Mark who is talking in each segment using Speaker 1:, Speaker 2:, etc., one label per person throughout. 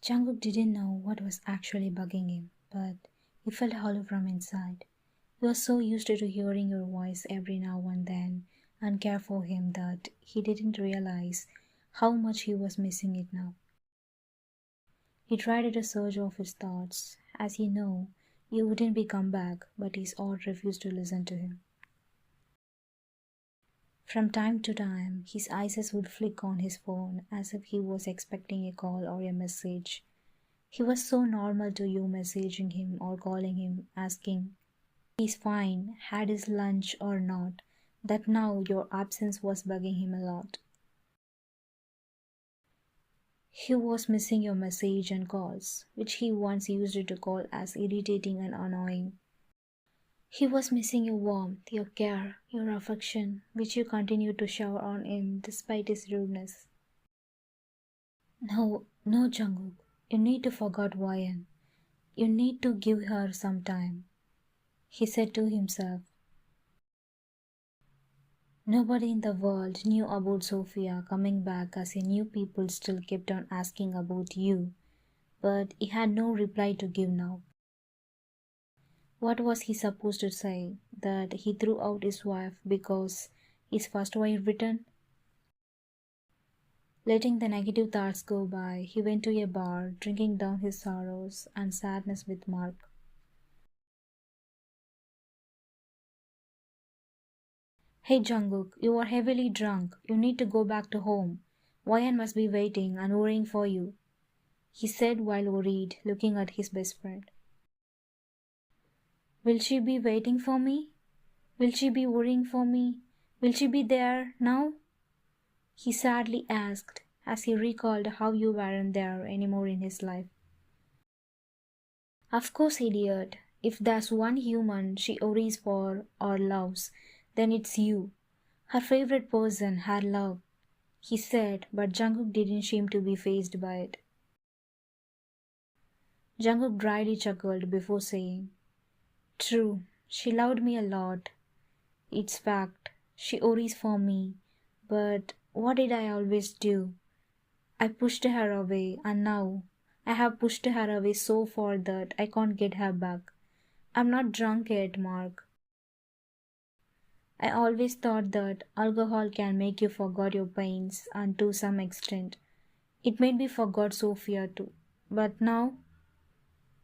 Speaker 1: Jungkook didn't know what was actually bugging him, but he felt hollow from inside. He was so used to hearing your voice every now and then and care for him that he didn't realize how much he was missing it now. He tried to surge off his thoughts, as he knew he wouldn't be come back, but his heart refused to listen to him. From time to time, his eyes would flick on his phone as if he was expecting a call or a message. He was so normal to you messaging him or calling him, asking he's fine, had his lunch or not, that now your absence was bugging him a lot. He was missing your message and calls, which he once used to call as irritating and annoying. He was missing your warmth, your care, your affection, which you continued to shower on him despite his rudeness. No, no, Jungkook. You need to forget Wayan. You need to give her some time, he said to himself. Nobody in the world knew about Sophia coming back as he knew people still kept on asking about you, but he had no reply to give now. What was he supposed to say? That he threw out his wife because his first wife returned? Letting the negative thoughts go by, he went to a bar, drinking down his sorrows and sadness with Mark. Hey Jungkook, you are heavily drunk. You need to go back to home. Wayan must be waiting and worrying for you, he said while worried, looking at his best friend. Will she be waiting for me? Will she be worrying for me? Will she be there now? He sadly asked as he recalled how you weren't there anymore in his life. Of course, idiot. If there's one human she worries for or loves, then it's you. Her favorite person, her love, he said, but Jungkook didn't seem to be fazed by it. Jungkook dryly chuckled before saying, True, she loved me a lot. It's fact, she worries for me. But what did I always do? I pushed her away, and now I have pushed her away so far that I can't get her back. I'm not drunk yet, Mark. I always thought that alcohol can make you forget your pains, and to some extent, it made me forget Sophia too. But now,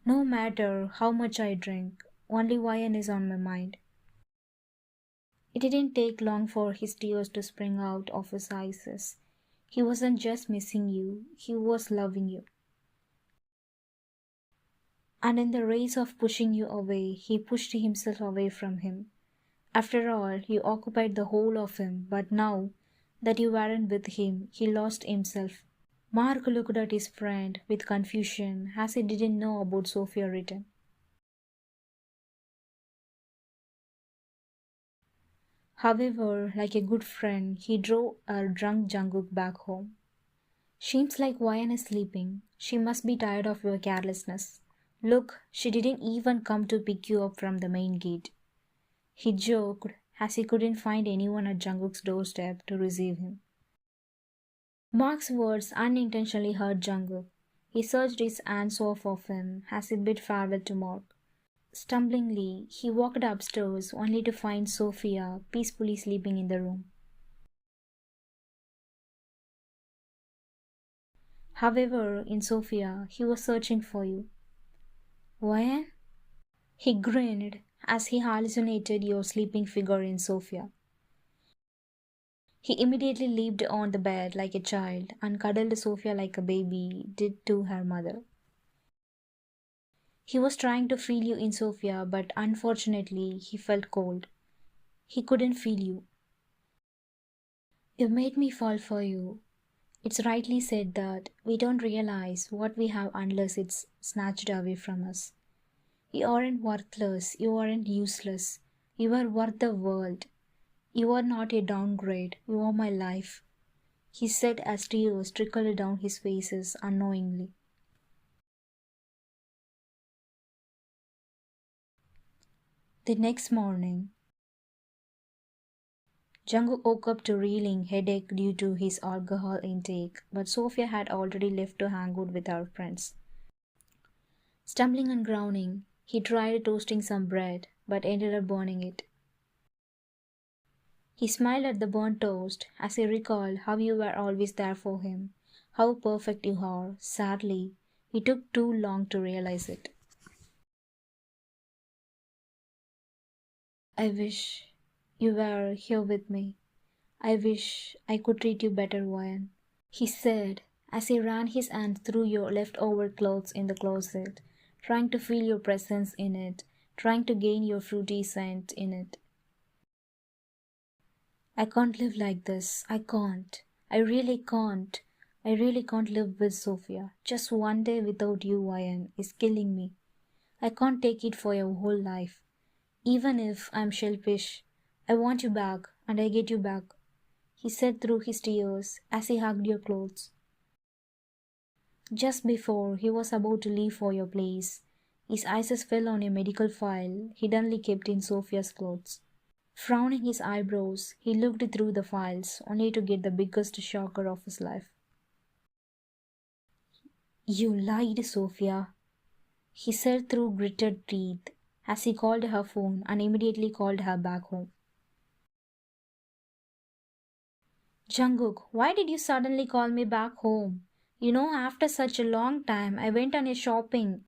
Speaker 1: no matter how much I drink, only Wayan is on my mind. It didn't take long for his tears to spring out of his eyes. He wasn't just missing you, he was loving you. And in the race of pushing you away, he pushed himself away from him. After all, you occupied the whole of him, but now that you weren't with him, he lost himself. Mark looked at his friend with confusion as he didn't know about Sophia return. However, like a good friend, he drove a drunk Jungkook back home. Seems like Wayan is sleeping. She must be tired of your carelessness. Look, she didn't even come to pick you up from the main gate. He joked as he couldn't find anyone at Jungkook's doorstep to receive him. Mark's words unintentionally hurt Jungkook. He searched his hands off of him as he bid farewell to Mark. Stumblingly, he walked upstairs only to find Sophia peacefully sleeping in the room. However, in Sophia, he was searching for you. Why? He grinned as he hallucinated your sleeping figure in Sophia. He immediately leaped on the bed like a child and cuddled Sophia like a baby did to her mother. He was trying to feel you in Sophia, but unfortunately he felt cold. He couldn't feel you. You made me fall for you. It's rightly said that we don't realize what we have unless it's snatched away from us. You aren't worthless, you aren't useless. You are worth the world. You are not a downgrade, you are my life, he said as tears trickled down his faces unknowingly. The next morning, Jungkook woke up to reeling headache due to his alcohol intake, but Sophia had already left to hang out with her friends. Stumbling and groaning, he tried toasting some bread, but ended up burning it. He smiled at the burnt toast as he recalled how you were always there for him, how perfect you are. Sadly, he took too long to realize it. I wish you were here with me. I wish I could treat you better, Ryan, he said as he ran his hand through your leftover clothes in the closet, trying to feel your presence in it, trying to gain your fruity scent in it. I can't live like this. I can't. I really can't. I really can't live with Sophia. Just one day without you, Ryan, is killing me. I can't take it for your whole life. Even if I'm selfish, I want you back and I get you back, he said through his tears as he hugged your clothes. Just before he was about to leave for your place, his eyes fell on a medical file hiddenly kept in Sophia's clothes. Frowning his eyebrows, he looked through the files, only to get the biggest shocker of his life. You lied, Sophia, he said through gritted teeth as he called her phone and immediately called her back home. Jungkook, why did you suddenly call me back home? You know, after such a long time, I went on a shopping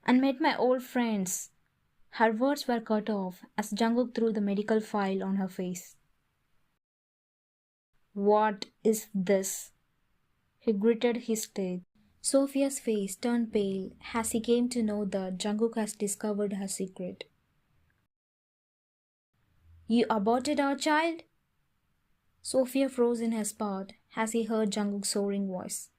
Speaker 1: and met my old friends. Her words were cut off as Jungkook threw the medical file on her face. What is this? He gritted his teeth. Sophia's face turned pale as he came to know that Jungkook has discovered her secret. You aborted our child? Sophia froze in her spot as he heard Jungkook's soaring voice.